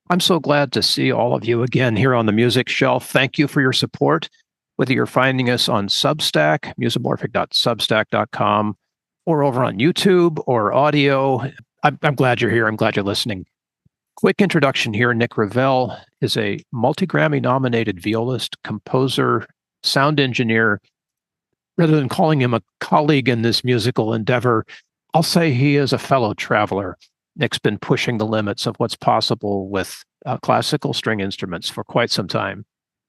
I'm so glad to see all of you again here on the Music Shelf. Thank you for your support. Whether you're finding us on Substack, musomorphic.substack.com, or over on YouTube or audio, I'm glad you're here. I'm glad you're listening. Quick introduction here. Nick Revel is a multi-Grammy nominated violist, composer, sound engineer. Rather than calling him a colleague in this musical endeavor, I'll say he is a fellow traveler. Nick's been pushing the limits of what's possible with classical string instruments for quite some time.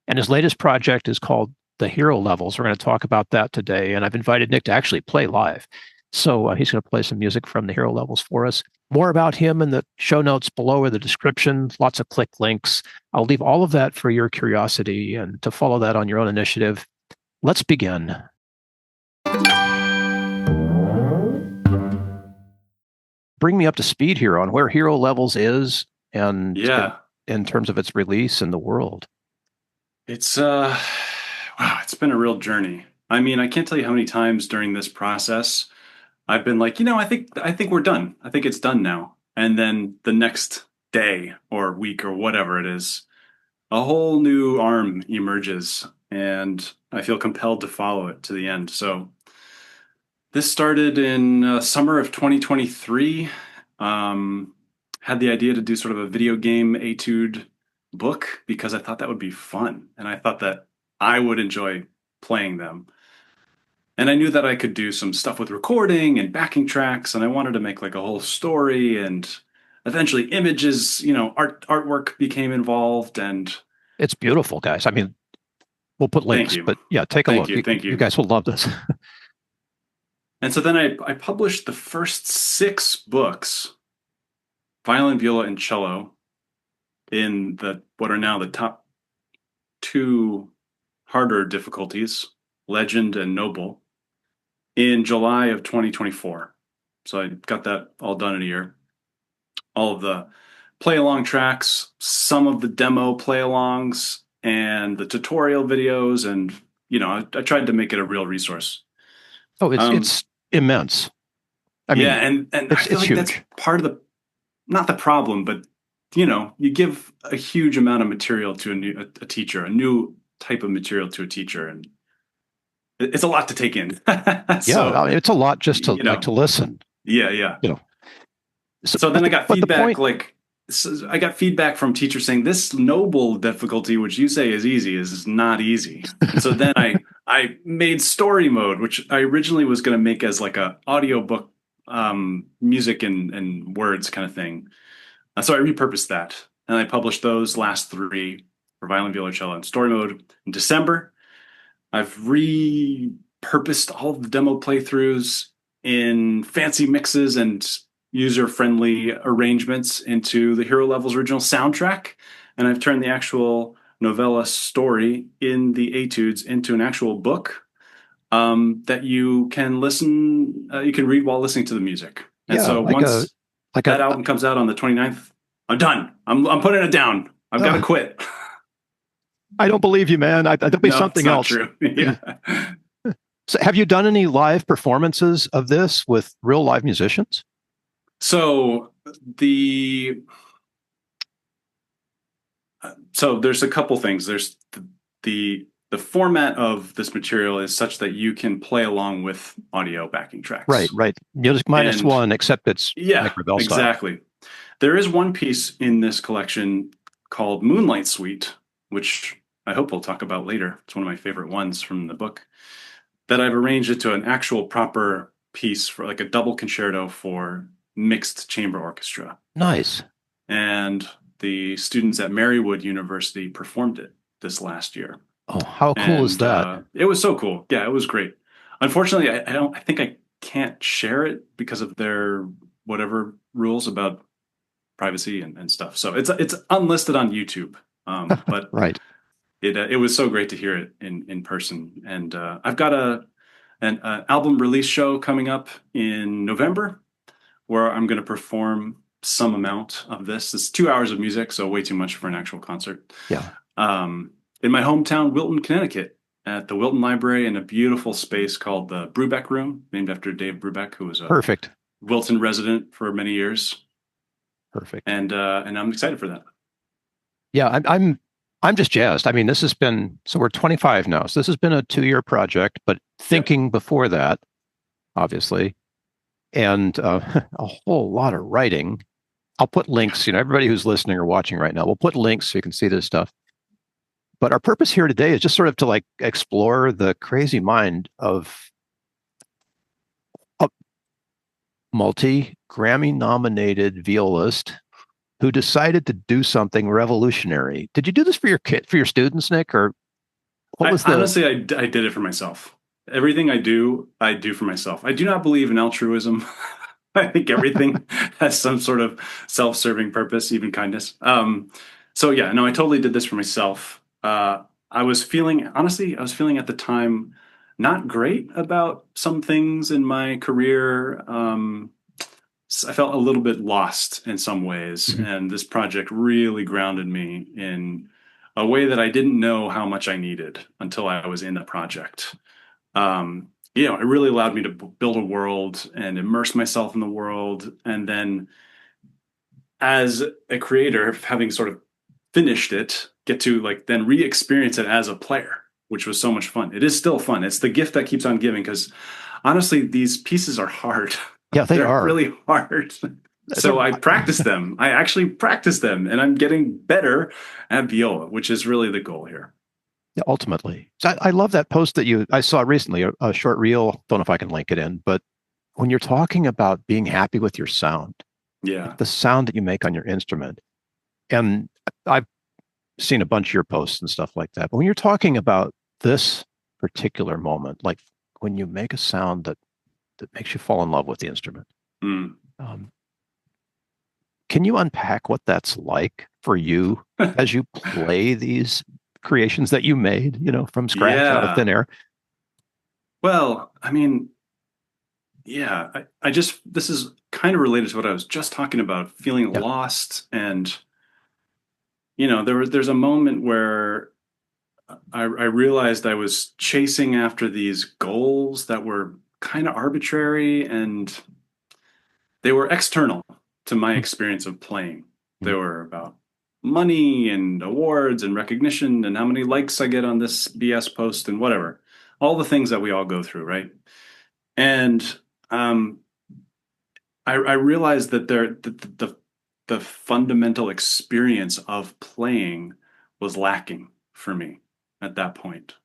And his latest project is called The Hero Levels. We're going to talk about that today. And I've invited Nick to actually play live. So he's going to play some music from The Hero Levels for us. More about him in the show notes below or the description, lots of click links. I'll leave all of that for your curiosity and to follow that on your own initiative. Let's begin. Bring me up to speed here on where Hero Levels is and in terms of its release in the world. It's wow, it's been a real journey. I mean, I can't tell you how many times during this process I've been like, I think we're done. I think it's done now. And then the next day or week or whatever it is, a whole new arm emerges and I feel compelled to follow it to the end. So this started in summer of 2023. Had the idea to do sort of a video game etude book because I thought that would be fun. And I thought that I would enjoy playing them. And I knew that I could do some stuff with recording and backing tracks, and I wanted to make like a whole story, and eventually images, artwork became involved, and it's beautiful, guys. I mean, we'll put links, but yeah, take a look. Thank you. You guys will love this. And so then I published the first 6 books, violin, viola, and cello, in what are now the top 2 harder difficulties, legend and noble, in July of 2024. So I got that all done in a year. All of the play-along tracks, some of the demo play-alongs, and the tutorial videos, and I tried to make it a real resource. Oh, it's immense. I mean, and I feel like huge. That's part of not the problem, but you give a huge amount of material to a teacher, a new type of material to a teacher, and it's a lot to take in. So, I mean, it's a lot just to to listen. Yeah. So then I got feedback I got feedback from teachers saying this noble difficulty, which you say is easy, is not easy. And so then I made story mode, which I originally was going to make as like a audiobook, music and words kind of thing. So I repurposed that, and I published those last 3 for violin, viola, cello, and story mode in December. I've repurposed all of the demo playthroughs in fancy mixes and user-friendly arrangements into the Hero Levels original soundtrack, and I've turned the actual novella story in the etudes into an actual book that you can you can read while listening to the music. And so once that album comes out on the 29th, I'm done. I'm putting it down. I've got to quit. I don't believe you, man. There'll be something else. True. Yeah. So have you done any live performances of this with real live musicians? So there's a couple things. There's the format of this material is such that you can play along with audio backing tracks. Right. Music -1, except it's Nick Revel style. Exactly. There is one piece in this collection called Moonlight Suite, which I hope we'll talk about later. It's one of my favorite ones from the book, that I've arranged it to an actual proper piece for like a double concerto for mixed chamber orchestra. Nice. And the students at Marywood University performed it this last year. Oh, how cool is that? It was so cool. Yeah, it was great. Unfortunately, I think I can't share it because of their whatever rules about privacy and stuff. So it's unlisted on YouTube. But right. It was so great to hear it in person. And I've got an album release show coming up in November where I'm going to perform some amount of this. It's 2 hours of music, so way too much for an actual concert. Yeah. In my hometown, Wilton, Connecticut, at the Wilton Library in a beautiful space called the Brubeck Room, named after Dave Brubeck, who was a Wilton resident for many years. Perfect. And I'm excited for that. Yeah, I'm just jazzed. I mean, this has been, so we're 25 now. So this has been a 2-year project, but Yep. thinking before that, obviously, and a whole lot of writing. I'll put Yeah. links, everybody who's listening or watching right now, we'll put links so you can see this stuff. But our purpose here today is just sort of to like explore the crazy mind of a multi-Grammy nominated violist who decided to do something revolutionary. Did you do this for your students, Nick, or what I was the? honestly, I did it for myself. Everything I do for myself. I do not believe in altruism. I think everything has some sort of self-serving purpose, even kindness. So yeah, no, I totally did this for myself. Honestly, I was feeling at the time not great about some things in my career. I felt a little bit lost in some ways, Mhm. and this project really grounded me in a way that I didn't know how much I needed until I was in the project. It really allowed me to build a world and immerse myself in the world, and then as a creator, having sort of finished it, get to like then re-experience it as a player, which was so much fun. It is still fun. It's the gift that keeps on giving because honestly, these pieces are hard. Yeah, they They're are. really hard. They're So I practice them. I actually practice them, and I'm getting better at viola, which is really the goal here. ultimately. So I love that post that I saw recently, a short reel. Don't know if I can link it in, but when you're talking about being happy with your sound, like Yeah. the sound that you make on your instrument, and I've seen a bunch of your posts and stuff like that. But when you're talking about this particular moment, like when you make a sound that makes you fall in love with the instrument, Mm. um, can you unpack what that's like for you as you play these creations that you made, from scratch out of Yeah. thin air? Well, I mean, yeah, I just, this is kind of related to what I was just talking about, feeling Yeah. lost. And, there's a moment where I realized I was chasing after these goals that were kind of arbitrary and they were external to my experience of playing. They were about money and awards and recognition and how many likes I get on this BS post and whatever. All the things that we all go through, right? And um, I realized that the fundamental experience of playing was lacking for me at that point, So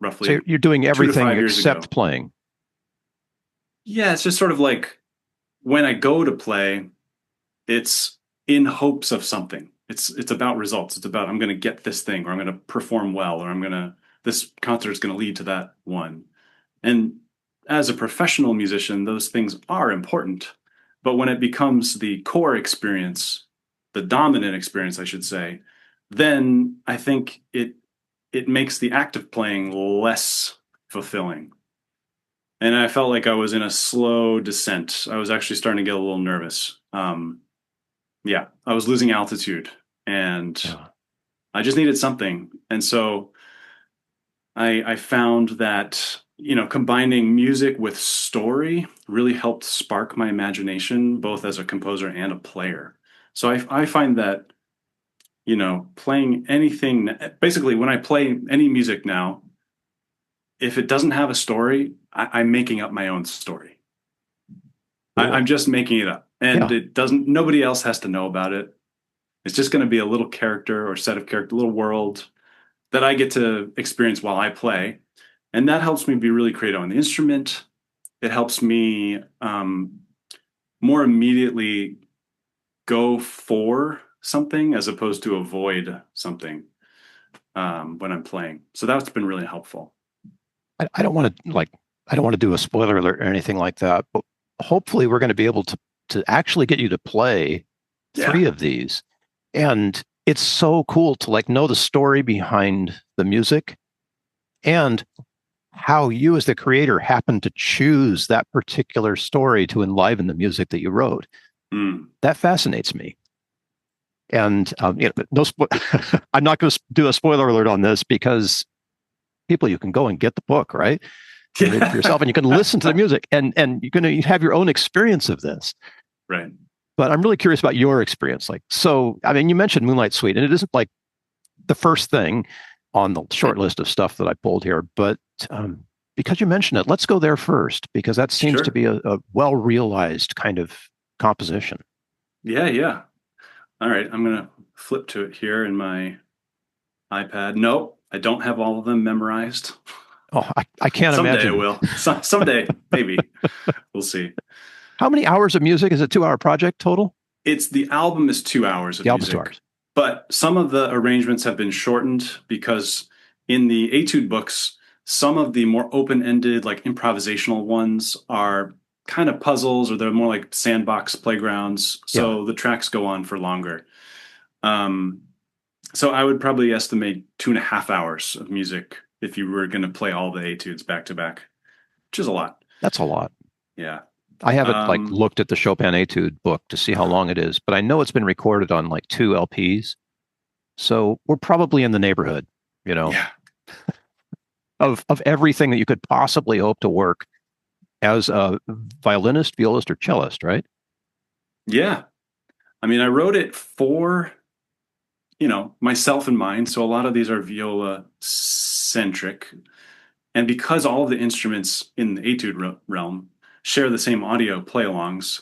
roughly you're doing two to everything five years except ago. playing. Yeah, it's just sort of like when I go to play, it's in hopes of something. It's about results. It's about I'm going to get this thing, or I'm going to perform well, or this concert is going to lead to that one. And as a professional musician, those things are important. But when it becomes the core experience, the dominant experience, I should say, then I think it makes the act of playing less fulfilling. And I felt like I was in a slow descent. I was actually starting to get a little nervous. Yeah, I was losing altitude, and Yeah. I just needed something. And so I found that, combining music with story really helped spark my imagination, both as a composer and a player. So I find that, playing anything, basically, when I play any music now, if it doesn't have a story, I'm making up my own story. I'm Cool. just making it up. And Yeah. nobody else has to know about it. It's just going to be a little character or set of character, little world that I get to experience while I play. And that helps me be really creative on the instrument. It helps me more immediately go for something as opposed to avoid something when I'm playing. So that's been really helpful. I don't want to I don't want to do a spoiler alert or anything like that, but hopefully we're going to be able to actually get you to play Yeah. 3 of these. And it's so cool to like know the story behind the music and how you as the creator happen to choose that particular story to enliven the music that you wrote. Mm. That fascinates me. And no, I'm not going to do a spoiler alert on this because people, you can go and get the book, right, and read it for yourself, and you can listen to the music, and you're going to have your own experience of this. Right. But I'm really curious about your experience. Like, so, I mean, you mentioned Moonlight Suite, and it isn't like the first thing on the short list of stuff that I pulled here. But because you mentioned it, let's go there first, because that seems Sure. to be a well-realized kind of composition. Yeah. All right, I'm gonna flip to it here in my iPad. No, I don't have all of them memorized. Oh, I can't Someday imagine. I will. Someday, maybe. We'll see. How many hours of music? Is it a 2-hour project total? The album is 2 hours of The album's 2 music, hours. but some of the arrangements have been shortened because in the etude books, some of the more open-ended, like improvisational ones are kind of puzzles, or they're more like sandbox playgrounds. Yeah. So the tracks go on for longer. Um, so I would probably estimate 2.5 hours of music if you were going to play all the etudes back to back, which is a lot. That's a lot. Yeah. I haven't like looked at the Chopin Etude book to see how long it is, but I know it's been recorded on like 2 LPs. So we're probably in the neighborhood, Yeah. of everything that you could possibly hope to work as a violinist, violist, or cellist, right? Yeah. I mean, I wrote it for, myself in mind. So a lot of these are viola centric. And because all of the instruments in the etude realm share the same audio play alongs,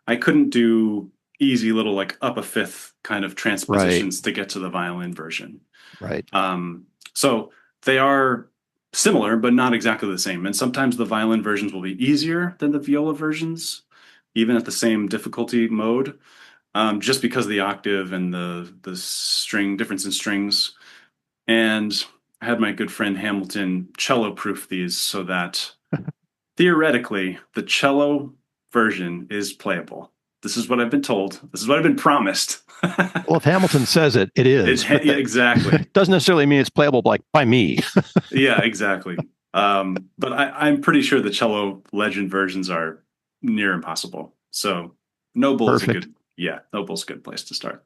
I couldn't do easy little like up a fifth kind of transpositions to get to the violin version. Right. So they are similar, but not exactly the same. And sometimes the violin versions will be easier than the viola versions, even at the same difficulty mode, just because of the octave and the string difference in strings. And I had my good friend Hamilton cello proof these so that theoretically the cello version is playable. This is what I've been told. This is what I've been promised. Well, if Hamilton says it, it is. Yeah, exactly. It doesn't necessarily mean it's playable like by me. Yeah, exactly. But I'm pretty sure the cello legend versions are near impossible. So Noble's Perfect. Noble's a good place to start.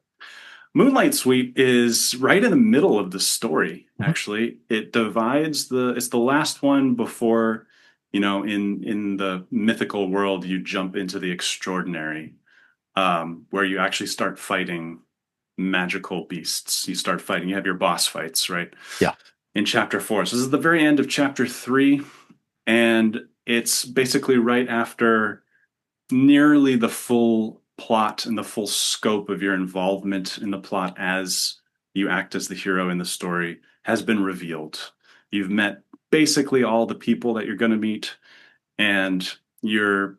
Moonlight Suite is right in the middle of the story, actually. It divides it's the last one before, in the mythical world, you jump into the extraordinary, where you actually start fighting magical beasts. You have your boss fights, right? Yeah. In chapter 4. So this is the very end of chapter 3, and it's basically right after nearly the full plot and the full scope of your involvement in the plot as you act as the hero in the story has been revealed. You've met basically all the people that you're going to meet, and you're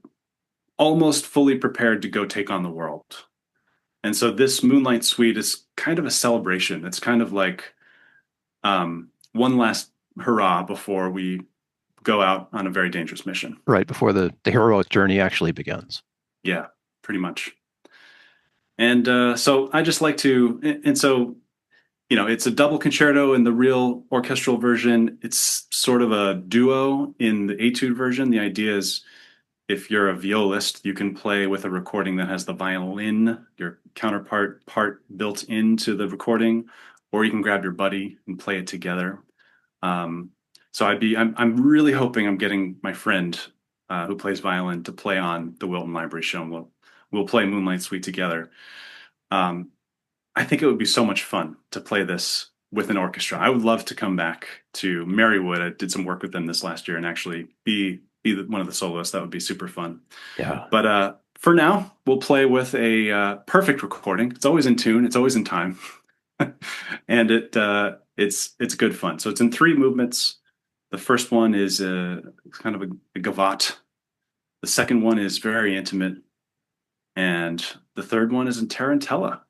almost fully prepared to go take on the world. And so this Moonlight Suite is kind of a celebration. It's kind of like one last hurrah before we go out on a very dangerous mission. Right before the heroic journey actually begins. Yeah, pretty much. And so I just like to, and so, it's a double concerto in the real orchestral version. It's sort of a duo in the etude version. The idea is if you're a violist, you can play with a recording that has the violin, your counterpart part built into the recording, or you can grab your buddy and play it together. So I'm really hoping I'm getting my friend who plays violin to play on the Wilton Library show, and we'll play Moonlight Suite together. I think it would be so much fun to play this with an orchestra. I would love to come back to Marywood. I did some work with them this last year and actually be one of the soloists. That would be super fun. Yeah. But for now, we'll play with a perfect recording. It's always in tune. It's always in time, and it's good fun. So it's in 3 movements. The first one is kind of a gavotte. The second one is very intimate, and the third one is in Tarantella.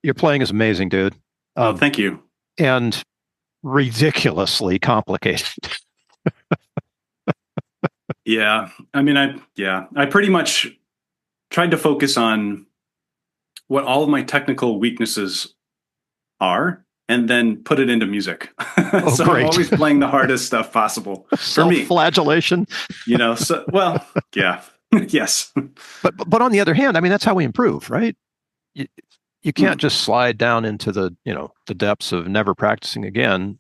Your playing is amazing, dude. Oh, thank you. And ridiculously complicated. Yeah. I mean, I pretty much tried to focus on what all of my technical weaknesses are and then put it into music. Oh, So great. I'm always playing the hardest stuff possible for me. Self-flagellation. So, well, yeah, yes. But on the other hand, I mean, that's how we improve, right? You, you can't Mm, just slide down into the depths of never practicing again.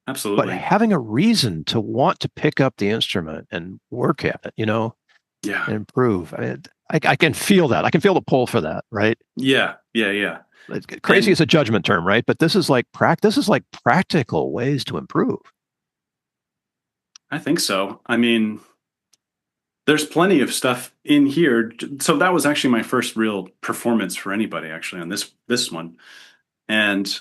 But absolutely. having a reason to want to pick up the instrument and work at it, and Yeah. improve. I mean, I can feel that. I can feel the pull for that, right? Yeah. Yeah. Yeah. Crazy is And a judgment term, right? But this is like practical ways to improve. I think so. I mean, there's plenty of stuff in here. So that was actually my first real performance for anybody actually on this one. And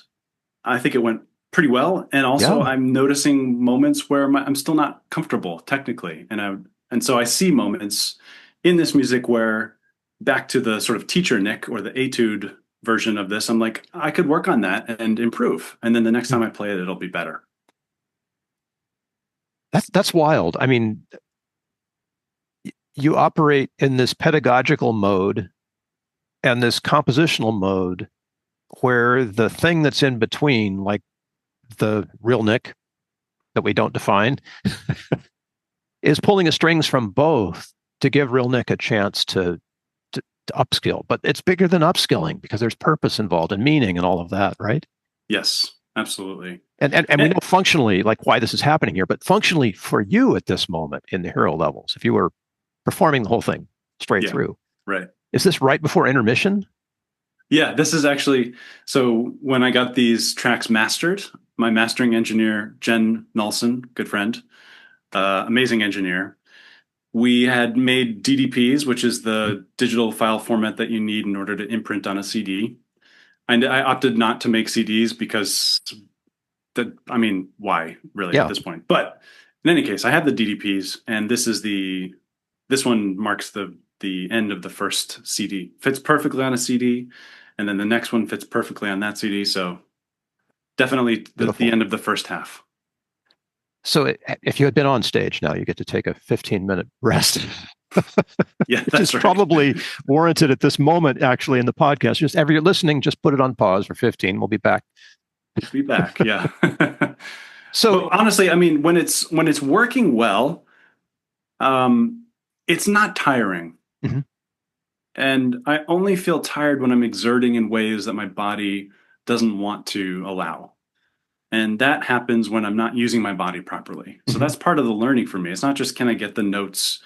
I think it went pretty well. And also Yeah. I'm noticing moments where I'm still not comfortable technically. And so I see moments in this music where back to the sort of teacher Nick or the etude version of this, I'm like, I could work on that and improve. And then the next time I play it, it'll be better. That's wild. I mean, you operate in this pedagogical mode and this compositional mode where the thing that's in between, like the real Nick that we don't define, is pulling the strings from both to give real Nick a chance to upskill. But it's bigger than upskilling because there's purpose involved and meaning and all of that, right? Yes, absolutely. And we And know functionally like why this is happening here, but functionally for you at this moment in the hero levels, if you were performing the whole thing straight yeah, through, right. is this right before intermission? Yeah, this is actually so when I got these tracks mastered, my mastering engineer, Jen Nelson, good friend, amazing engineer, we had made DDPs, which is the digital file format that you need in order to imprint on a CD. And I opted not to make CDs because I mean, why really at Yeah, this point? But in any case, I have the DDPs, and this one marks the end of the first CD. Fits perfectly on a CD, and then the next one fits perfectly on that CD. So definitely the beautiful. end of the first half. So if you had been on stage now, you get to take a 15-minute rest, Yeah, which is that's right. probably warranted at this moment, actually, in the podcast. Just if you're listening, just put it on pause for 15. We'll be back. Be back. Yeah. So, But honestly, I mean, when it's working well, um, it's not tiring. mhm, And I only feel tired when I'm exerting in ways that my body doesn't want to allow. And that happens when I'm not using my body properly. So mhm. that's part of the learning for me. It's not just can I get the notes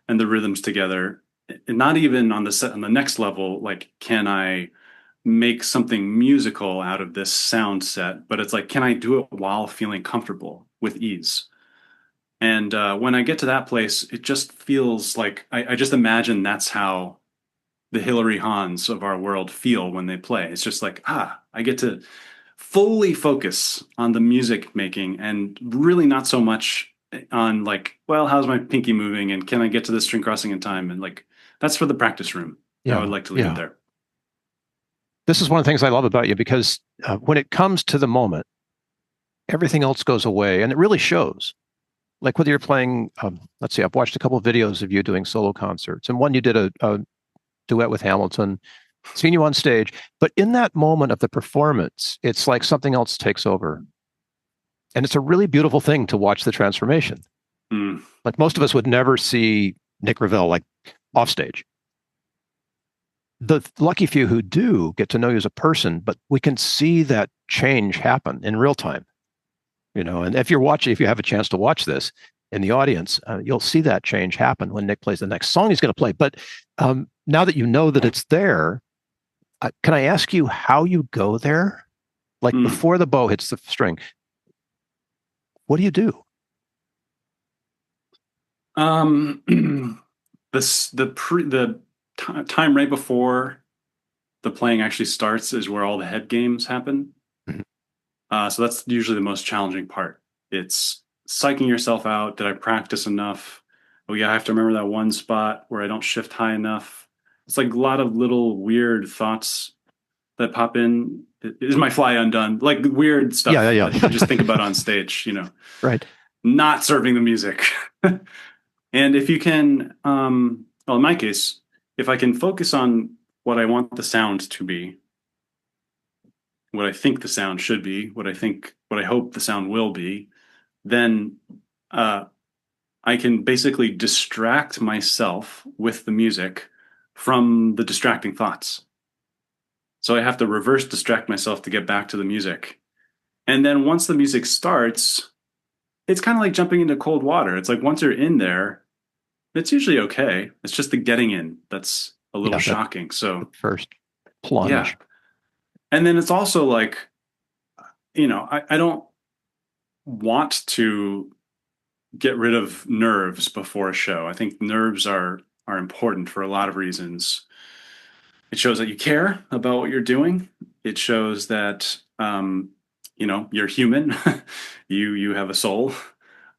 and the rhythms together, and not even on the next level, like can I make something musical out of this sound set, but it's like can I do it while feeling comfortable with ease? And when I get to that place, it just feels like I just imagine that's how the Hilary Hahns of our world feel when they play. It's just like, I get to fully focus on the music making and really not so much on like, well, how's my pinky moving and can I get to the string crossing in time? And like, that's for the practice room. I would Yeah, like to leave it yeah. there. This is one of the things I love about you because when it comes to the moment, everything else goes away, and it really shows. Like whether you're playing, let's see, I've watched a couple of videos of you doing solo concerts, and one you did a duet with Hamilton, seen you on stage, but in that moment of the performance, it's like something else takes over. And it's a really beautiful thing to watch the transformation. Mm, Like most of us would never see Nick Revel like off stage. The lucky few who do get to know you as a person, but we can see that change happen in real time, and if you have a chance to watch this in the audience, you'll see that change happen when Nick plays the next song he's going to play. But now that you know that it's there, can I ask you how you go there? Like mm. before the bow hits the string, what do you do? This the time right before the playing actually starts is where all the head games happen. Mhm. So that's usually the most challenging part. It's psyching yourself out. Did I practice enough? Oh yeah, I have to remember that one spot where I don't shift high enough. It's like a lot of little weird thoughts that pop in. Is my fly undone? Like weird Yeah, stuff yeah, that you just yeah. think about on stage, Right. not serving the music. And if you can, well, in my case, if I can focus on what I want the sound to be, what I think the sound should be, what I hope the sound will be, then uh, I can basically distract myself with the music from the distracting thoughts. So I have to reverse distract myself to get back to the music. And then once the music starts, it's kind of like jumping into cold water. It's like once you're in there, it's usually okay. It's just the getting in that's a little Yeah, that shocking. So, first yeah. plunge. And then it's also like, I don't want to get rid of nerves before a show. I think nerves are important for a lot of reasons. It shows that you care about what you're doing. It shows that you're human. You have a soul.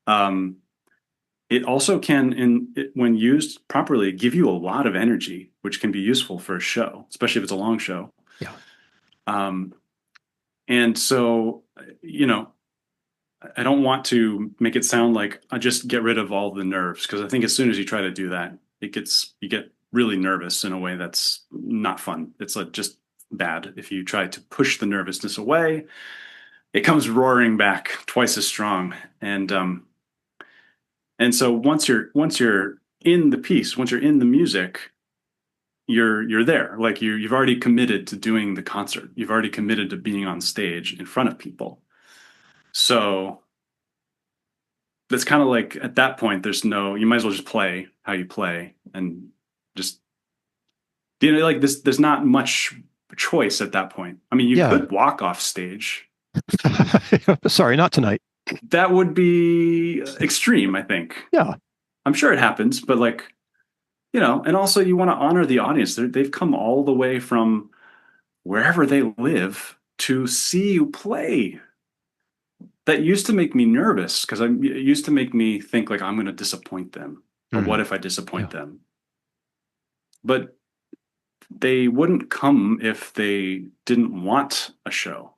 Um, it also can, when used properly, give you a lot of energy, which can be useful for a show, especially if it's a long show. Yeah. Um, and so, I don't want to make it sound like I just get rid of all the nerves, because I think as soon as you try to do that, you get really nervous in a way that's not fun. It's like just bad. If you try to push the nervousness away, it comes roaring back twice as strong. And so once you're in the piece, once you're in the music, you're there. Like you've already committed to doing the concert. You've already committed to being on stage in front of people. So that's kind of like at that point, you might as well just play how you play and just, like this, there's not much choice at that point. I mean, you Yeah. could walk off stage. Sorry, not tonight. That would be extreme, I think. Yeah. I'm sure it happens, but like, and also you want to honor the audience. They've come all the way from wherever they live to see you play. That used to make me nervous because it used to make me think like I'm going to disappoint them. Or what Mhm. if I disappoint Yeah. them? But they wouldn't come if they didn't want a show.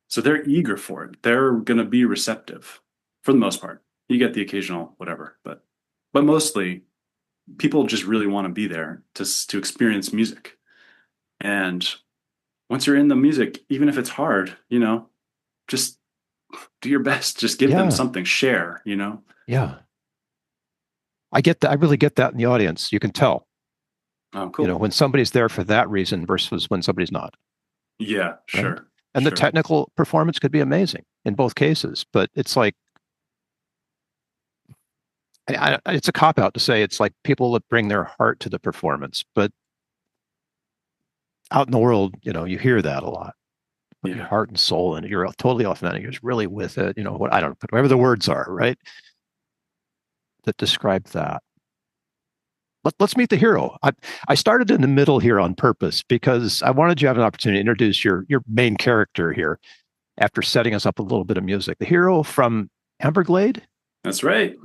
So they're eager for it. They're going to be receptive for the most part. You get the occasional whatever, but mostly people just really want to be there to experience music. And once you're in the music, even if it's hard, just do your best. Just give them Yeah. something, share. Yeah. I get that. I really get that in the audience. You can tell, Oh, cool. when somebody's there for that reason versus when somebody's not, Yeah, right? sure. And the Sure. technical performance could be amazing in both cases, but it's like, it's a cop out to say it's like people that bring their heart to the performance, but out in the world, you hear that a lot. Put your Yeah. heart and soul in it. You're totally authentic. You're just really with it. What I don't know, whatever the words are, right? That describe that. Let's meet the hero. I started in the middle here on purpose because I wanted you to have an opportunity to introduce your main character here after setting us up a little bit of music. The hero from Amberglade. That's right.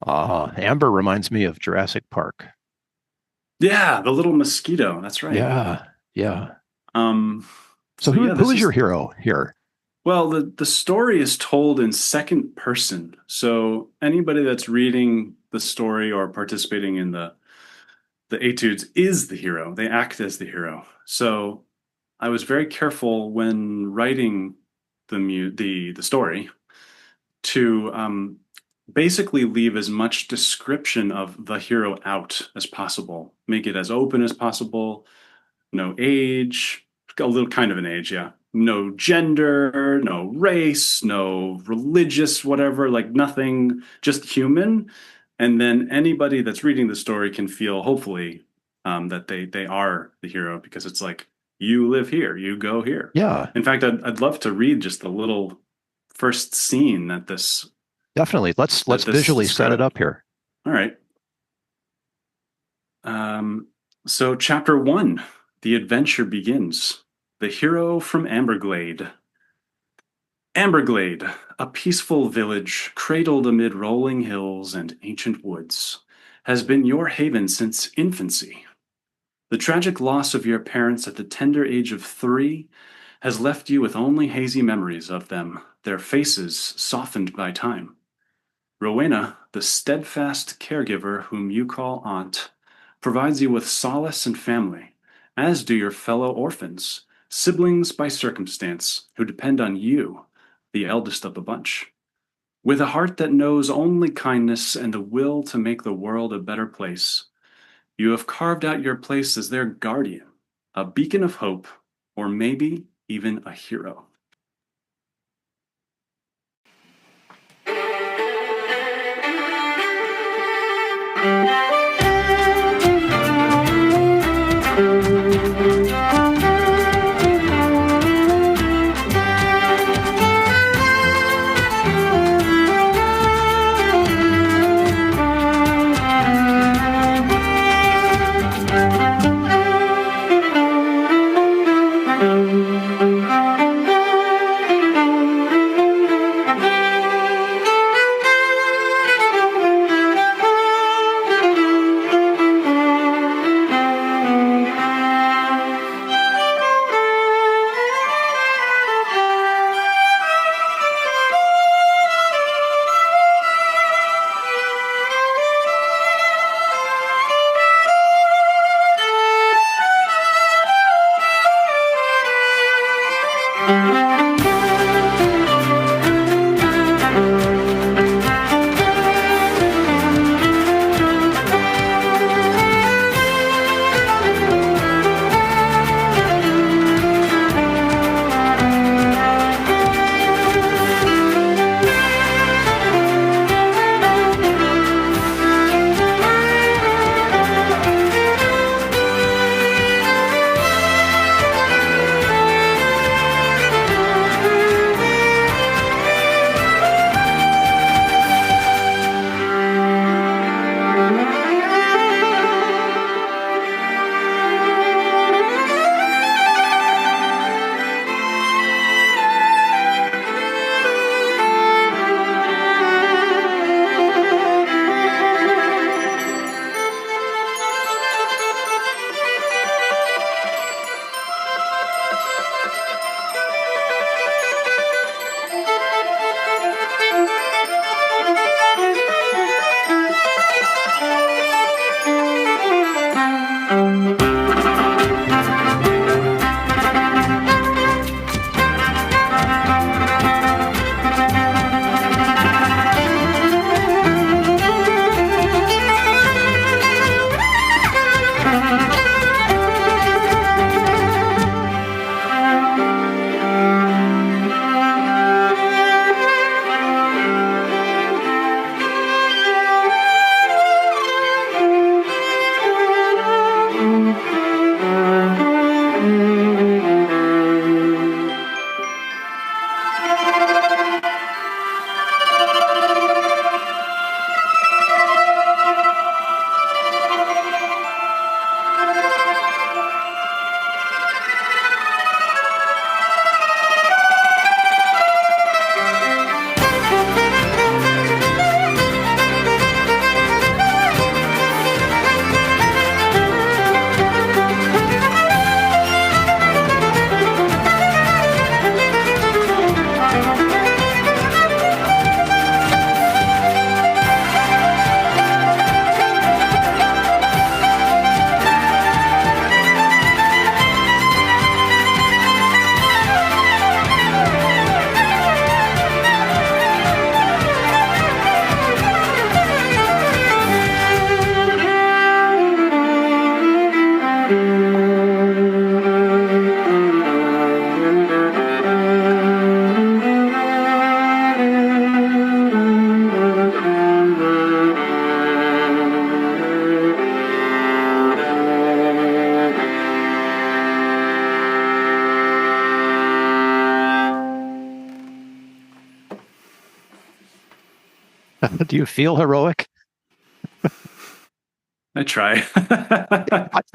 Amber reminds me of Jurassic Park. Yeah, the little mosquito. That's right. Yeah, yeah. Um, So so who yeah, who this is your is hero here? well, the story is told in second person. So anybody that's reading the story or participating in the études is the hero. They act as the hero. So I was very careful when writing the story to basically leave as much description of the hero out as possible. Make it as open as possible. No age, a little kind of an age, yeah. No gender, no race, no religious, whatever, like nothing, just human. And then anybody that's reading the story can feel, hopefully, that they are the hero because it's like, you live here, you go here. Yeah, In fact, I'd love to read just the little first scene that this definitely. Let's that this visually set it described. up here. All right. Um, so, chapter one, the adventure begins. The hero from Amberglade. Amberglade, a peaceful village cradled amid rolling hills and ancient woods, has been your haven since infancy. The tragic loss of your parents at the tender age of 3 has left you with only hazy memories of them, their faces softened by time. Rowena, the steadfast caregiver whom you call aunt, provides you with solace and family, as do your fellow orphans, siblings by circumstance who depend on you, the eldest of the bunch. With a heart that knows only kindness and the will to make the world a better place, you have carved out your place as their guardian, a beacon of hope, or maybe even a hero. Do you feel heroic? I try.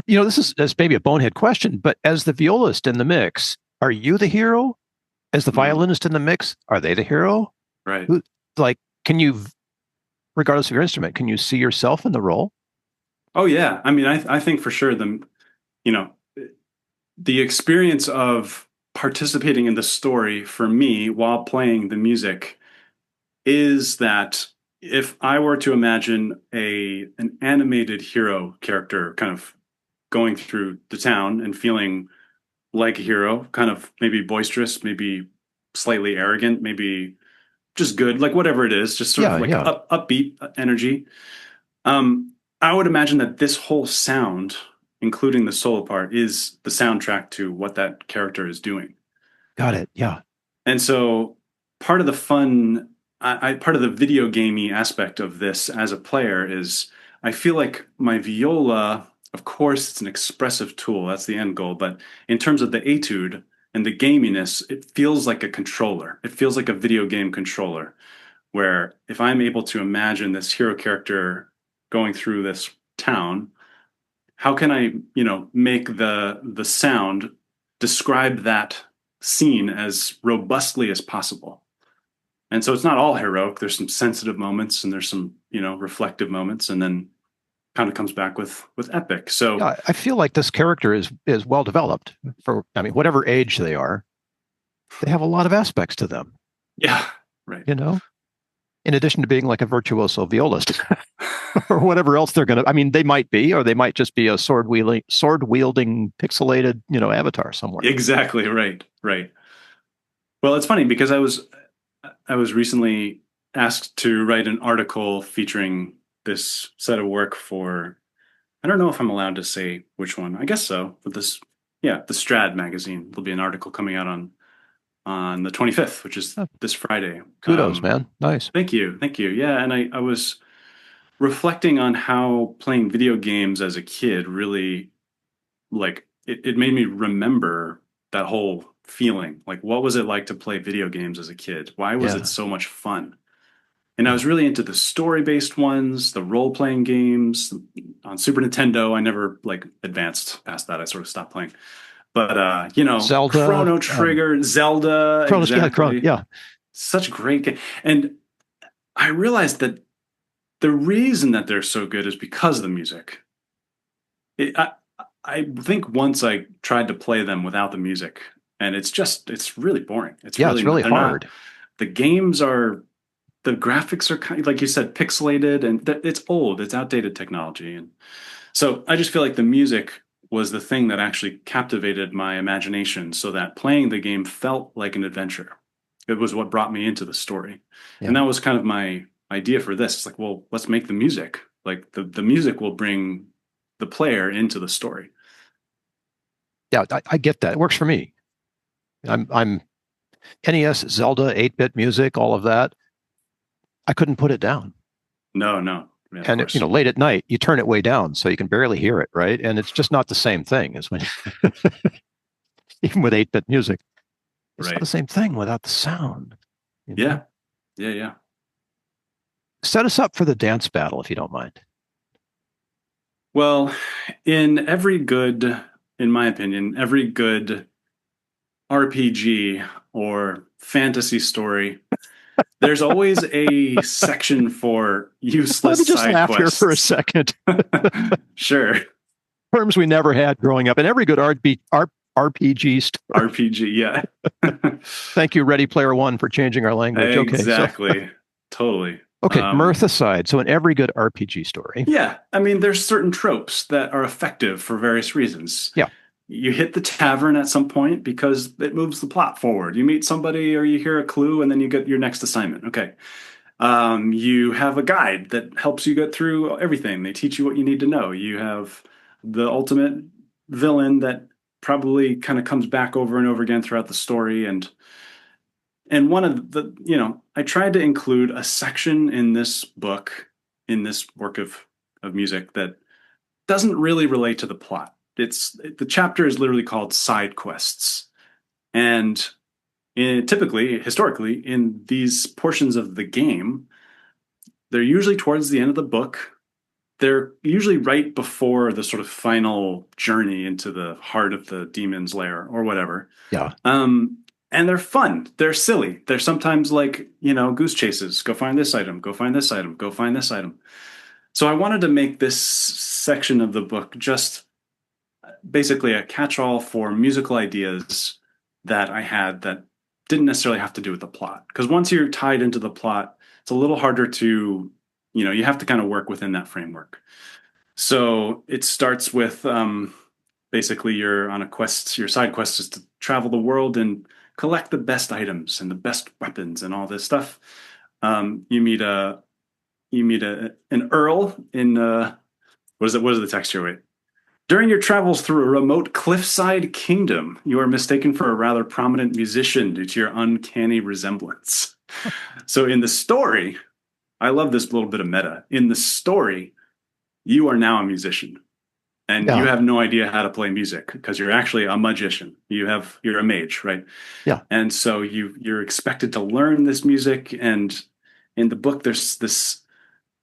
This is maybe a bonehead question, but as the violist in the mix, are you the hero? As the violinist in the mix, are they the hero? Right. Can you, regardless of your instrument, can you see yourself in the role? Oh yeah. I mean, I think for sure the experience of participating in the story for me while playing the music is that if I were to imagine an animated hero character kind of going through the town and feeling like a hero, kind of maybe boisterous, maybe slightly arrogant, maybe just good, like whatever it is, just sort of Yeah, like yeah. upbeat energy. I would imagine that this whole sound, including the solo part, is the soundtrack to what that character is doing. Got it. Yeah. And so part of the fun, part of the video gamey aspect of this as a player is I feel like my viola, of course, it's an expressive tool. That's the end goal. But in terms of the etude and the gaminess, it feels like a controller. It feels like a video game controller, where if I'm able to imagine this hero character going through this town, how can I, make the sound describe that scene as robustly as possible? And so it's not all heroic. There's some sensitive moments and there's some, reflective moments, and then kind of comes back with epic. So Yeah, I feel like this character is well developed for, I mean, whatever age they are. They have a lot of aspects to them, yeah, right. In addition to being like a virtuoso violist or whatever else they're going to, I mean, they might be, or they might just be a sword wielding pixelated, avatar somewhere. Exactly, right, right. Well, it's funny because I was recently asked to write an article featuring this set of work for, I don't know if I'm allowed to say which one. I guess so. But this, yeah, the Strad magazine. There'll be an article coming out on the 25th, which is Oh, this Friday. kudos, man. Nice. Thank you, thank you. Yeah, and I was reflecting on how playing video games as a kid really, like, it made me remember that whole feeling. Like, what was it like to play video games as a kid? Why was it Yeah. so much fun? And I Yeah. was really into the story-based ones, the role-playing games. On Super Nintendo, I never like advanced past that. I sort of stopped playing. But Zelda, Chrono Trigger, Zelda, Chronos, yeah, exactly. yeah. Such great game. And I realized that the reason that they're so good is because of the music. It, I think once I tried to play them without the music, and it's really boring. It's Yeah, it's really really not, they're not, hard. the games are, the graphics are kind of, like you said, pixelated, and it's old, it's outdated technology. And so I just feel like the music was the thing that actually captivated my imagination so that playing the game felt like an adventure. It was what brought me into the story. And Yeah. that was kind of my idea for this. It's like, well, let's make the music. Like the music will bring the player into the story. Yeah, I get that. It works for me. I'm NES, Zelda, 8-bit music, all of that. I couldn't put it down. No, no. Yeah, of And course. late at night, you turn it way down so you can barely hear it, right? And it's just not the same thing as when even with 8-bit music. It's not the Right. same thing without the sound. Yeah. Yeah, yeah. Set us up for the dance battle if you don't mind. Well, in my opinion, every good RPG or fantasy story, there's always a section for Let me useless just side laugh here for a quests. second. Sure. Terms we never had growing up. And every good RPG story. RPG, yeah. Thank you, Ready Player One, for changing our language. Okay, so Exactly. Totally. okay, mirth aside. So in every good RPG story, Yeah, I mean, there's certain tropes that are effective for various reasons. yeah, You hit the tavern at some point because it moves the plot forward. You meet somebody or you hear a clue and then you get your next assignment. Okay. You have a guide that helps you get through everything. They teach you what you need to know. You have the ultimate villain that probably kind of comes back over and over again throughout the story. And one of the, I tried to include a section in this book, in this work of music that doesn't really relate to the plot. The chapter is literally called side quests. And typically, historically, in these portions of the game, they're usually towards the end of the book. They're usually right before the sort of final journey into the heart of the demon's lair or whatever. yeah, And they're fun. They're silly. They're sometimes like, goose chases. Go find this item. Go find this item. Go find this item. So I wanted to make this section of the book just basically a catch-all for musical ideas that I had that didn't necessarily have to do with the plot. Because once you're tied into the plot, it's a little harder to, you have to kind of work within that framework. So it starts with basically you're on a quest. Your side quest is to travel the world and collect the best items and the best weapons and all this stuff. You meet an earl in what is it? What is the text here? Wait. During your travels through a remote cliffside kingdom, you are mistaken for a rather prominent musician due to your uncanny resemblance. So in the story, I love this little bit of meta. In the story, you are now a musician, and you have no idea how to play music because you're actually a magician. You're a mage, right? Yeah. And so you're expected to learn this music, and in the book, there's this.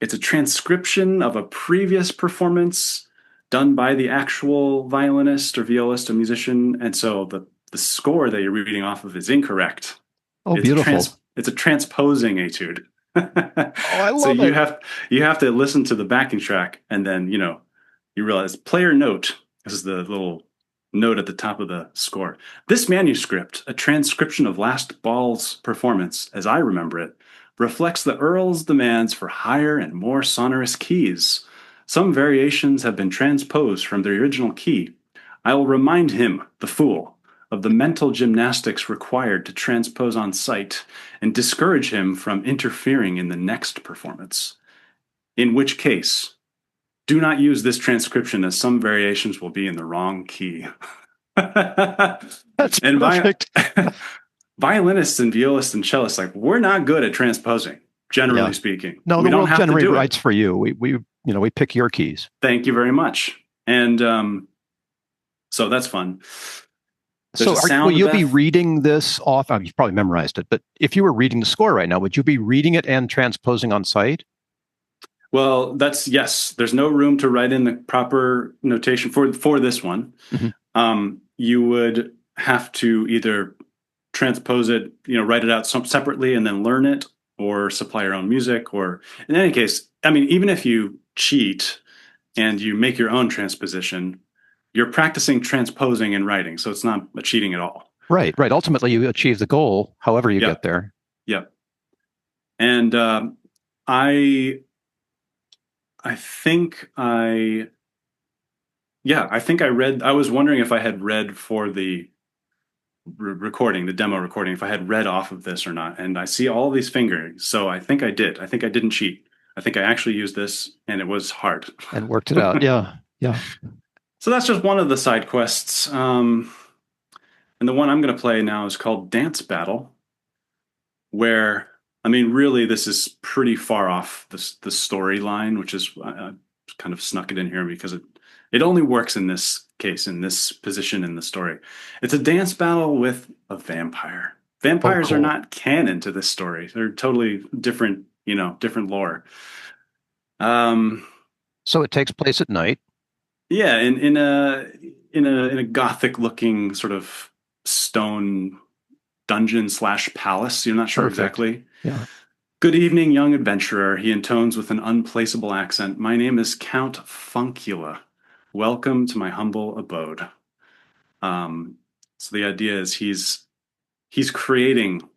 It's a transcription of a previous performance done by the actual violinist or violist, a musician, and so the score that you're reading off of is incorrect. Oh, It's beautiful. it's a transposing etude. I love so it. You have to listen to the backing track, and then you realize player note. This is the little note at the top of the score. This manuscript, a transcription of last ball's performance, as I remember it, reflects the Earl's demands for higher and more sonorous keys. Some variations have been transposed from the original key. I will remind him, the fool, of the mental gymnastics required to transpose on sight and discourage him from interfering in the next performance. In which case, do not use this transcription as some variations will be in the wrong key. That's and perfect. Violinists and violists and cellists, like, we're not good at transposing, generally speaking. No, we the don't world have to generally do writes it. for you. We pick your keys. Thank you very much. And so that's fun. So will you be reading this off? You've probably memorized it, but if you were reading the score right now, would you be reading it and transposing on site? Well, yes. There's no room to write in the proper notation for this one. Mm-hmm. You would have to either transpose it, write it out separately and then learn it, or supply your own music. Or in any case, I mean, even if you cheat and you make your own transposition, you're practicing transposing and writing, so it's not a cheating at all. Right. Ultimately, you achieve the goal, however you get there. Yep. And I think I read. I was wondering if I had read for the recording, the demo recording, if I had read off of this or not. And I see all these fingerings, so I think I did. I think I didn't cheat. I think I actually used this, and it was hard. And worked it out. Yeah. So that's just one of the side quests. And the one I'm going to play now is called Dance Battle, where, I mean, really, this is pretty far off the storyline, which is I kind of snuck it in here because it only works in this case, in this position in the story. It's a dance battle with a vampire. Vampires are not canon to this story. They're totally different, different lore. So it takes place at night. Yeah, in a Gothic looking sort of stone dungeon / palace. You're not sure exactly. Yeah. Good evening, young adventurer, he intones with an unplaceable accent. My name is Count Funcula. Welcome to my humble abode. So the idea is he's creating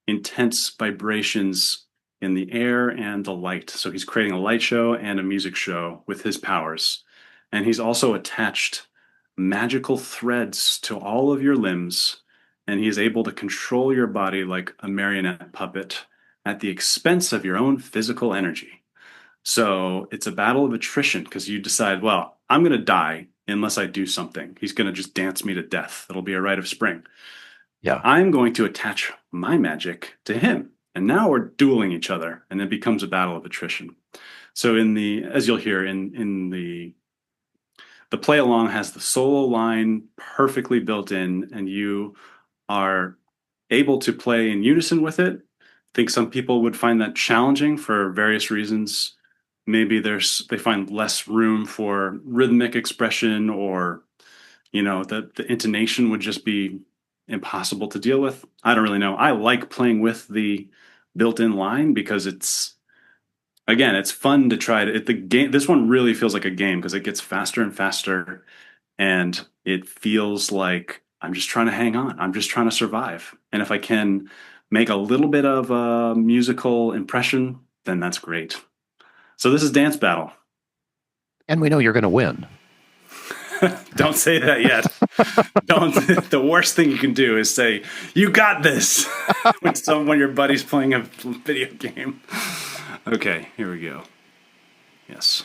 intense vibrations in the air and the light. So he's creating a light show and a music show with his powers. And he's also attached magical threads to all of your limbs, and he's able to control your body like a marionette puppet at the expense of your own physical energy. So it's a battle of attrition because you decide, well, I'm going to die unless I do something. He's going to just dance me to death. It'll be a rite of spring. Yeah. I'm going to attach my magic to him. And now we're dueling each other, and it becomes a battle of attrition. So as you'll hear in the play along has the solo line perfectly built in, and you are able to play in unison with it. I think some people would find that challenging for various reasons. Maybe they find less room for rhythmic expression, or the intonation would just be impossible to deal with. I don't really know. I like playing with the built-in line because it's fun to try to the game. This one really feels like a game because it gets faster and faster, and it feels like I'm just trying to hang on. I'm just trying to survive. And if I can make a little bit of a musical impression, then that's great. So this is Dance Battle. And we know you're going to win. Don't say that yet. Don't. The worst thing you can do is say, "You got this," when your buddy's playing a video game. Okay, here we go. Yes.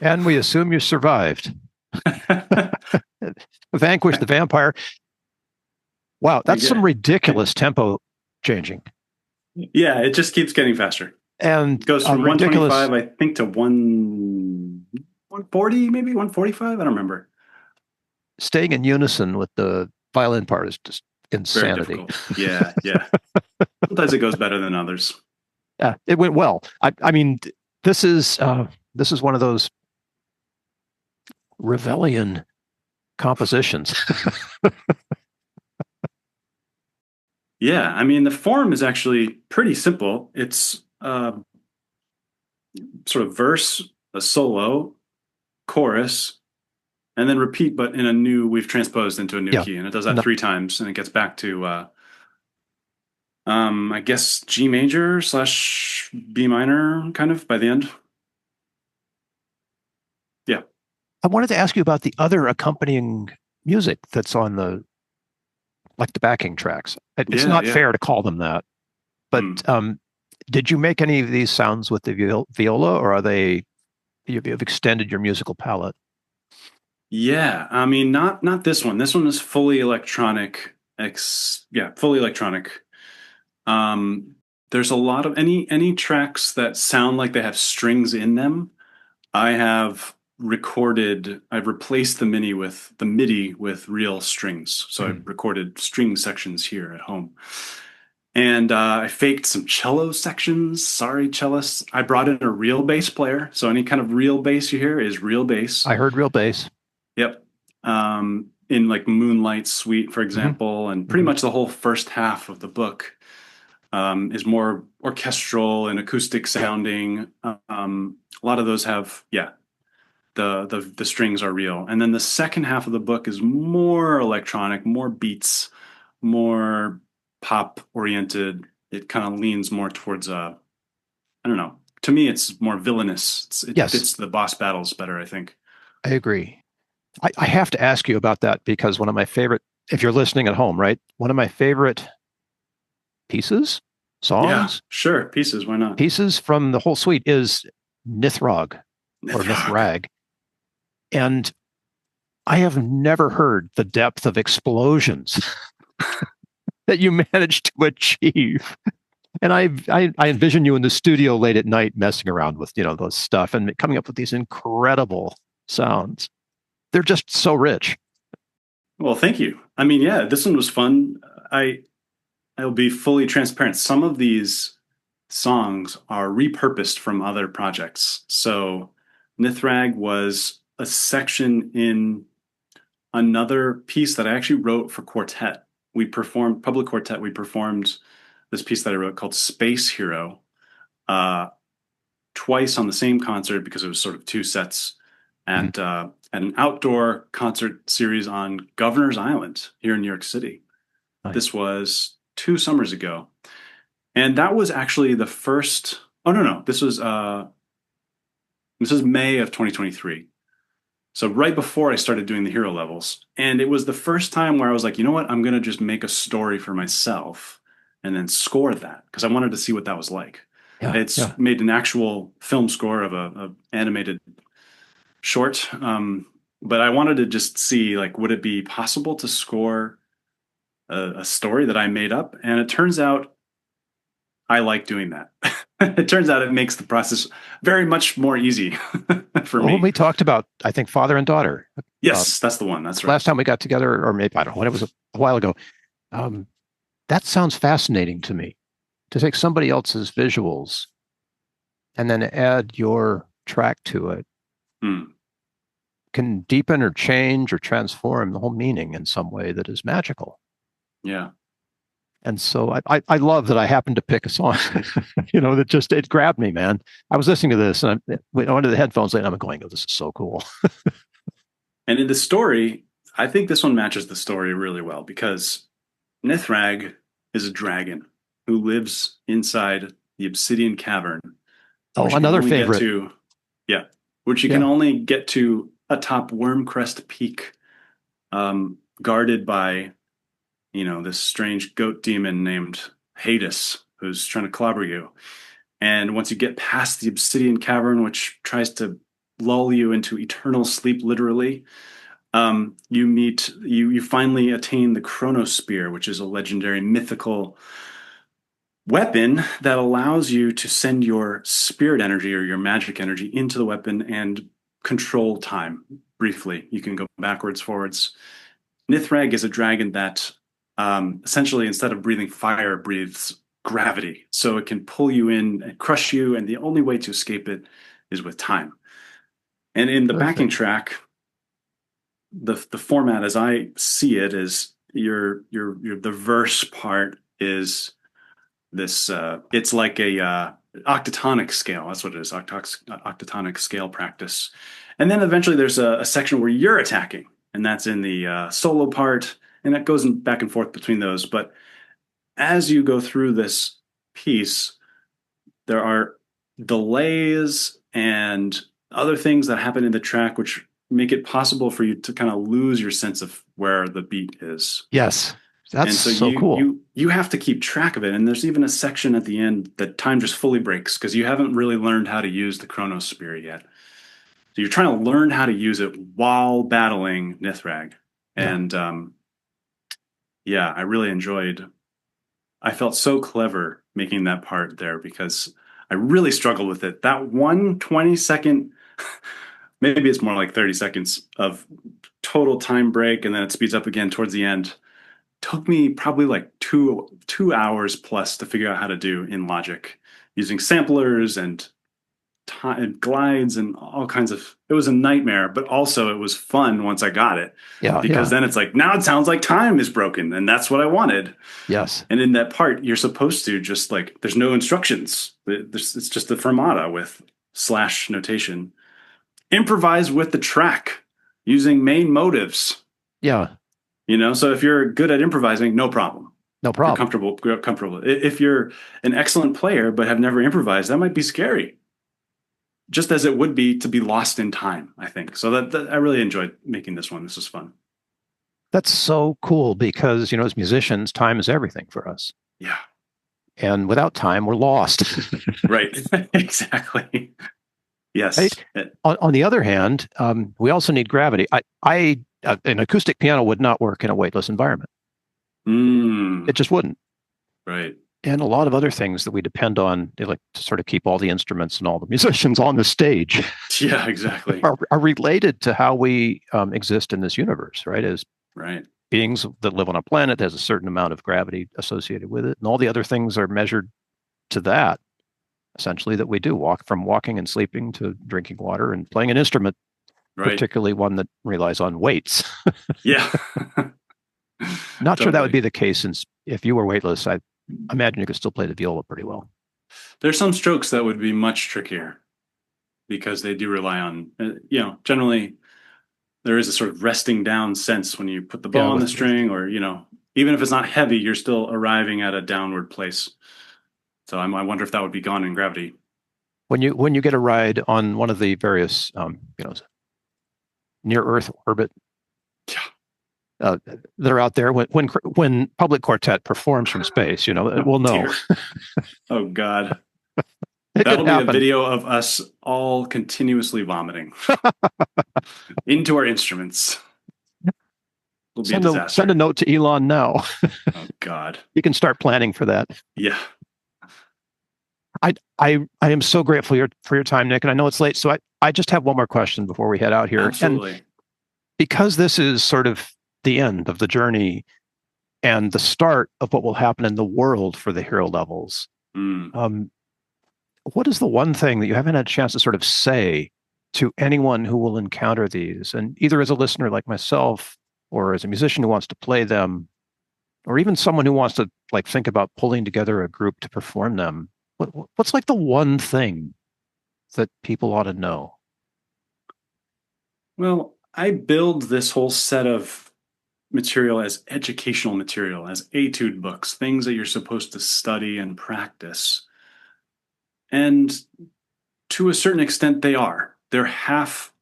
And we assume you survived. Vanquish the vampire. Wow, that's some ridiculous tempo changing. Yeah, it just keeps getting faster. And it goes from ridiculous, 125, I think, to 140, maybe 145. I don't remember. Staying in unison with the violin part is just insanity. Very difficult. Yeah, yeah. Sometimes it goes better than others. Yeah, it went well. I mean, this is one of those Revelian compositions. Yeah, I mean, the form is actually pretty simple. It's sort of verse, a solo, chorus, and then repeat, but we've transposed into a new key, and it does that 3 times, and it gets back to, I guess, G major / B minor, kind of, by the end. Yeah. I wanted to ask you about the other accompanying music that's on the backing tracks. It's not fair to call them that, but did you make any of these sounds with the viola, or you've extended your musical palette? Yeah, I mean, not this one. This one is fully electronic. Fully electronic. There's a lot of any tracks that sound like they have strings in them. I've replaced the MIDI with real strings. So I recorded string sections here at home. And I faked some cello sections. Sorry, cellists. I brought in a real bass player. So any kind of real bass you hear is real bass. I heard real bass. Yep. In like Moonlight Suite, for example, and pretty much the whole first half of the book is more orchestral and acoustic sounding. A lot of those have, the strings are real. And then the second half of the book is more electronic, more beats, more pop oriented. It kind of leans more towards I don't know. To me, it's more villainous. It fits the boss battles better, I think. I agree. I have to ask you about that because one of my favorite, if you're listening at home, right? One of my favorite songs? Yeah, sure. Pieces, why not? Pieces from the whole suite is Nythrag. Or Nythrag. And I have never heard the depth of explosions that you managed to achieve. And I envision you in the studio late at night messing around with, those stuff and coming up with these incredible sounds. They're just so rich. Well, thank you. I mean, yeah, this one was fun. I'll be fully transparent. Some of these songs are repurposed from other projects. So Nythrag was a section in another piece that I actually wrote for quartet. We performed public quartet. We performed this piece that I wrote called Space Hero twice on the same concert because it was sort of 2 sets at an outdoor concert series on Governor's Island here in New York City. Nice. This was 2 summers ago. And that was actually the first. Oh, no. This was May of 2023. So right before I started doing the hero levels. And it was the first time where I was like, you know what? I'm going to just make a story for myself and then score that because I wanted to see what that was like. It's made an actual film score of a animated short. But I wanted to just see, like, would it be possible to score a story that I made up? And it turns out I like doing that. It turns out it makes the process very much more easy for me. When we talked about, I think, Father and Daughter. Yes, that's the one. That's right. Last time we got together, or maybe, I don't know, when it was a while ago. That sounds fascinating to me, to take somebody else's visuals and then add your track to it. Can deepen or change or transform the whole meaning in some way that is magical. Yeah. And so I love that I happened to pick a song, that just, it grabbed me, man. I was listening to this and I went onto the headphones and I'm going, oh, this is so cool. And in the story, I think this one matches the story really well because Nythrag is a dragon who lives inside the obsidian cavern. Oh, another favorite. Which you can only get to atop Wormcrest Peak, guarded by this strange goat demon named Hades, who's trying to clobber you. And once you get past the obsidian cavern, which tries to lull you into eternal sleep, literally. You finally attain the chronosphere, which is a legendary mythical weapon that allows you to send your spirit energy or your magic energy into the weapon and control time briefly. You can go backwards, forwards. Nythrag is a dragon that essentially, instead of breathing fire, breathes gravity. So it can pull you in and crush you, and the only way to escape it is with time. And in the backing track, the format as I see it is the verse part is this it's like a octatonic scale. That's what it is, octatonic scale practice. And then eventually there's a section where you're attacking, and that's in the solo part, and that goes back and forth between those. But as you go through this piece, there are delays and other things that happen in the track which make it possible for you to kind of lose your sense of where the beat is. Yes. That's and so so cool. You have to keep track of it. And there's even a section at the end that time just fully breaks because you haven't really learned how to use the chronosphere yet. So you're trying to learn how to use it while battling Nythrag. Yeah. And yeah, I really enjoyed. I felt so clever making that part there because I really struggled with it. That 1 20-second, maybe it's more like 30 seconds of total time break, and then it speeds up again towards the end. Took me probably like two hours plus to figure out how to do in Logic using samplers and time glides and all kinds of. It was a nightmare, but also it was fun once I got it. Yeah. Because then it's like, now it sounds like time is broken, and that's what I wanted. Yes. And in that part, you're supposed to just like, there's no instructions. It's just the fermata with slash notation. Improvise with the track using main motives. Yeah. So if you're good at improvising, no problem. No problem. You're comfortable. If you're an excellent player but have never improvised, that might be scary. Just as it would be to be lost in time, I think. So that I really enjoyed making this one. This was fun. That's so cool because, as musicians, time is everything for us. Yeah. And without time, we're lost. Right. Exactly. Yes. Right? On the other hand, we also need gravity. An acoustic piano would not work in a weightless environment. It just wouldn't. Right. And a lot of other things that we depend on, like to sort of keep all the instruments and all the musicians on the stage. Yeah, exactly. are related to how we exist in this universe, right? As beings that live on a planet, there's a certain amount of gravity associated with it, and all the other things are measured to that. Essentially, that we do from walking and sleeping to drinking water and playing an instrument, particularly one that relies on weights. Yeah. Not sure that would be the case if you were weightless. I imagine you could still play the viola pretty well. There's some strokes that would be much trickier because they do rely on, generally there is a sort of resting down sense when you put the bow on the string, or, even if it's not heavy, you're still arriving at a downward place. So I wonder if that would be gone in gravity. When you get a ride on one of the various, near Earth orbit, that are out there, when Public Quartet performs from space, we'll know. Oh God, that'll be a video of us all continuously vomiting into our instruments. It'll be a disaster. Send a note to Elon now. Oh God, you can start planning for that. Yeah. I am so grateful for your time, Nick, and I know it's late, so I just have one more question before we head out here. Absolutely. And because this is sort of the end of the journey and the start of what will happen in the world for the hero levels, what is the one thing that you haven't had a chance to sort of say to anyone who will encounter these, and either as a listener like myself, or as a musician who wants to play them, or even someone who wants to think about pulling together a group to perform them? What's like the one thing that people ought to know? Well, I build this whole set of material as educational material, as etude books, things that you're supposed to study and practice. And to a certain extent, they are. They're half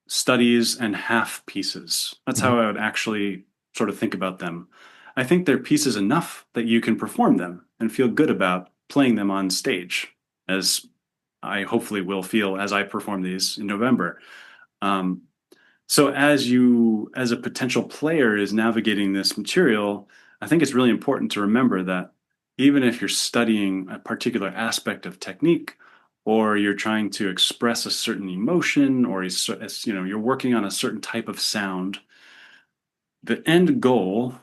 studies and half pieces. That's how I would actually sort of think about them. I think they're pieces enough that you can perform them and feel good about playing them on stage, as I hopefully will feel as I perform these in November. So as a potential player is navigating this material, I think it's really important to remember that even if you're studying a particular aspect of technique, or you're trying to express a certain emotion, or you're working on a certain type of sound, the end goal,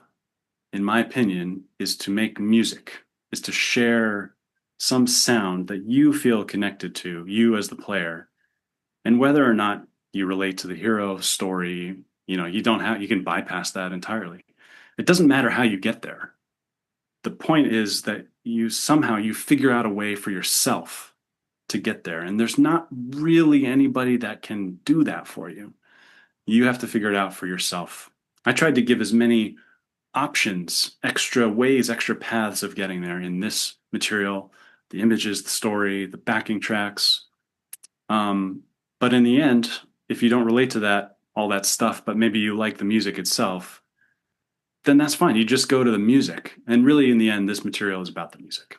in my opinion, is to make music, is to share some sound that you feel connected to, you as the player. And whether or not you relate to the hero story, you can bypass that entirely. It doesn't matter how you get there. The point is that you figure out a way for yourself to get there. And there's not really anybody that can do that for you. You have to figure it out for yourself. I tried to give as many options, extra ways, extra paths of getting there in this material, the images, the story, the backing tracks. But in the end, if you don't relate to all that stuff, but maybe you like the music itself, then that's fine. You just go to the music. And really, in the end, this material is about the music.